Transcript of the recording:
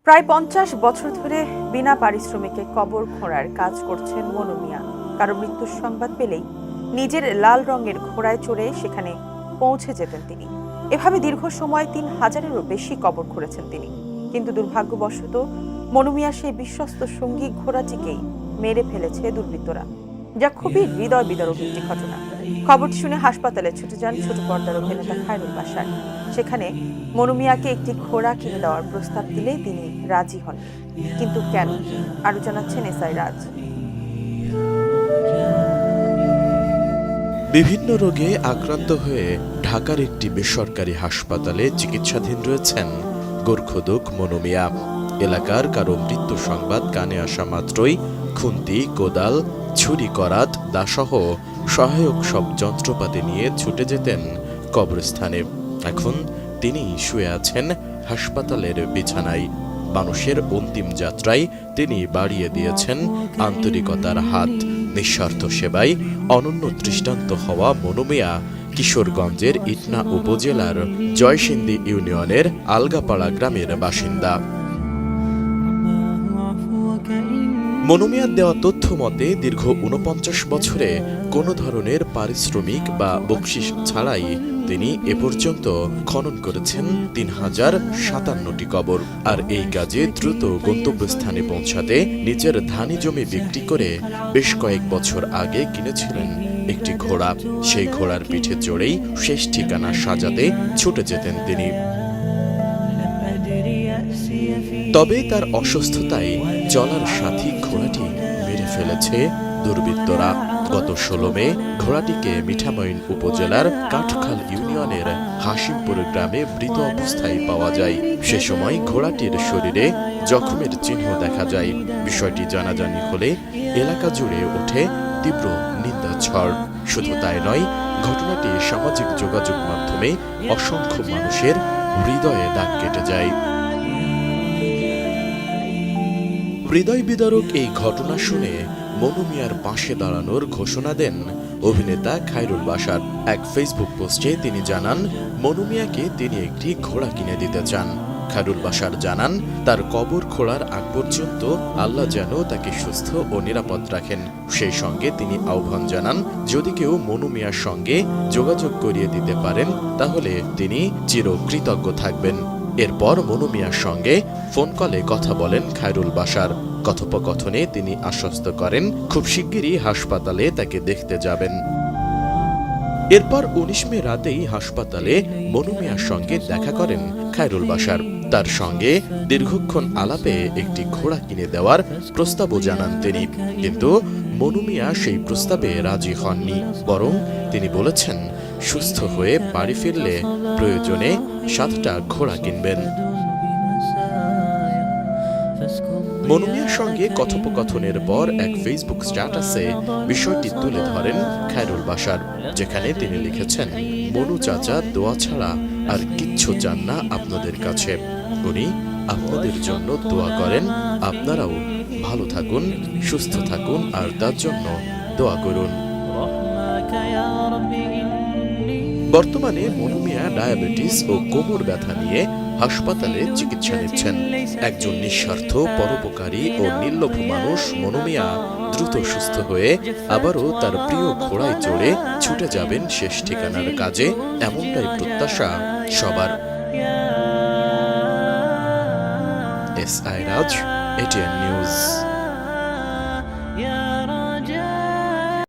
প্রায় ৫০ বছর ধরে বিনা পারিশ্রমিকে কবর খোঁড়ার কাজ করছেন মনু মিয়া। কারো মৃত্যুর সংবাদ পেলেই নিজের লাল রঙের ঘোড়ায় চড়ে সেখানে পৌঁছে যেতেন তিনি। এভাবে দীর্ঘ সময় ৩,০০০-এরও বেশি কবর খুঁড়েছেন তিনি। কিন্তু দুর্ভাগ্যবশত মনু মিয়ার সেই বিশ্বস্ত সঙ্গী ঘোড়াটিকেই মেরে ফেলেছে দুর্বৃত্তরা, যা খুবই হৃদয় বিদারক একটি ঘটনা। খবরটি শুনে হাসপাতালে ছুটে যান ছোট পর্দার অভিনেতা খায়রুল বাশার। সেখানে মনু মিয়াকে একটি ঘোড়া কিনে দেওয়ার প্রস্তাব দিলে তিনি রাজি হন। কিন্তু কেন, আরো জানাচ্ছেন এসআই রাজ। বিভিন্ন রোগে আক্রান্ত হয়ে ঢাকার একটি বেসরকারি হাসপাতালে চিকিৎসাধীন রয়েছেন গোর্খোদক মনু মিয়া। এলাকার কারো মৃত্যু সংবাদ কানে আসা মাত্রই খুন্তি, কোদাল, ছুরি, করাত, দাসহ সহায়ক সব যন্ত্রপাতি নিয়ে ছুটে যেতেন কবরস্থানে। এখন তিনি শুয়ে আছেন হাসপাতালের বিছানায়। মানুষের অন্তিম যাত্রায় তিনি বাড়িয়ে দিয়েছেন আন্তরিকতার হাত। নিঃস্বার্থ সেবায় অনন্য দৃষ্টান্ত হওয়া মনু মিয়া কিশোরগঞ্জের ইটনা উপজেলার জয়সিন্দি ইউনিয়নের আলগাপাড়া গ্রামের বাসিন্দা। মনু মিয়ার দেওয়া তথ্য মতে দীর্ঘ ৪৯ বছরে কোনো ধরনের পারিশ্রমিক বা বকশিশ ছাড়াই তিনি এ পর্যন্ত খনন করেছেন ৩,০৫৭টি কবর। আর এই কাজে দ্রুত গন্তব্যস্থানে পৌঁছাতে নিজের ধানি জমি বিক্রি করে বেশ কয়েক বছর আগে কিনেছিলেন একটি ঘোড়া। সেই ঘোড়ার পিঠে চড়েই শেষ ঠিকানা সাজাতে ছুটে যেতেন তিনি। তবে তার অসুস্থতায় চলার সাথী ঘোড়াটি মেরে ফেলেছে দুর্বৃত্তরা। গত ১৬ মে ঘোড়াটিকে মিঠামইন উপজেলার কাঠখাল ইউনিয়নের হাসিমপুর গ্রামে মৃত অবস্থায় পাওয়া যায়। সে সময় ঘোড়াটির শরীরে জখমের চিহ্ন দেখা যায়। বিষয়টি জানাজানি হলে এলাকা জুড়ে ওঠে তীব্র নিন্দার ঝড়। শুধু তাই নয়, ঘটনাটি সামাজিক যোগাযোগ মাধ্যমে অসংখ্য মানুষের হৃদয়ে দাগ কেটে যায়। হৃদয় বিদারক এই ঘটনা শুনে মনু মিয়ার পাশে দাঁড়ানোর ঘোষণা দেন অভিনেতা খায়রুল বাশার। এক ফেসবুক পোস্টে তিনি জানান, মনু মিয়াকে তিনি একটি ঘোড়া কিনে দিতে চান। খায়রুল বাশার জানান, তার কবর খোঁড়ার আগ পর্যন্ত আল্লাহ যেন তাকে সুস্থ ও নিরাপদ রাখেন। সেই সঙ্গে তিনি আহ্বান জানান, যদি কেউ মনু মিয়ার সঙ্গে যোগাযোগ করিয়ে দিতে পারেন তাহলে তিনি চিরকৃতজ্ঞ থাকবেন। এরপর মনু মিয়ার সঙ্গে ফোন কলে কথা বলেন খায়রুল বাশার। কথোপকথনে তিনি আশ্বস্ত করেন খুব শিগগিরই হাসপাতালে তাকে দেখতে যাবেন। এরপর ১৯ মে রাতেই হাসপাতালে মনু মিয়ার সঙ্গে দেখা করেন খায়রুল বাশার। তার সঙ্গে দীর্ঘক্ষণ আলাপে একটি ঘোড়া কিনে দেওয়ার প্রস্তাবও জানান তিনি। কিন্তু মনু মিয়া সেই প্রস্তাবে রাজি হননি। বরং তিনি বলেছেন, সুস্থ হয়ে বাড়ি ফিরলে প্রয়োজনে ৭টা ঘোড়া কিনবেন। মনু মিয়ার সঙ্গে কথোপকথনের পর এক ফেসবুক স্ট্যাটাসে বিষয়টি তুলে ধরেন খায়রুল বাশার, যেখানে তিনি লিখেছেন, মনু চাচা দোয়া ছাড়া আর কিচ্ছু চান না আপনাদের কাছে। উনি আপনাদের জন্য দোয়া করেন। আপনারাও ভালো থাকুন, সুস্থ থাকুন আর তার জন্য দোয়া করুন। বর্তমানে মনু মিয়া ডায়াবেটিস ও কোমর ব্যথা নিয়ে হাসপাতালে চিকিৎসা নিচ্ছেন। একজন নিঃস্বার্থ, পরোপকারী ও নির্লোভ মানুষ মনু মিয়া দ্রুত সুস্থ হয়ে আবারও তার প্রিয় ঘোড়ায় চড়ে ছুটে যাবেন শেষ ঠিকানার কাজে, এমনটাই প্রত্যাশা সবার। এসআই রাজ, এটিএন নিউজ।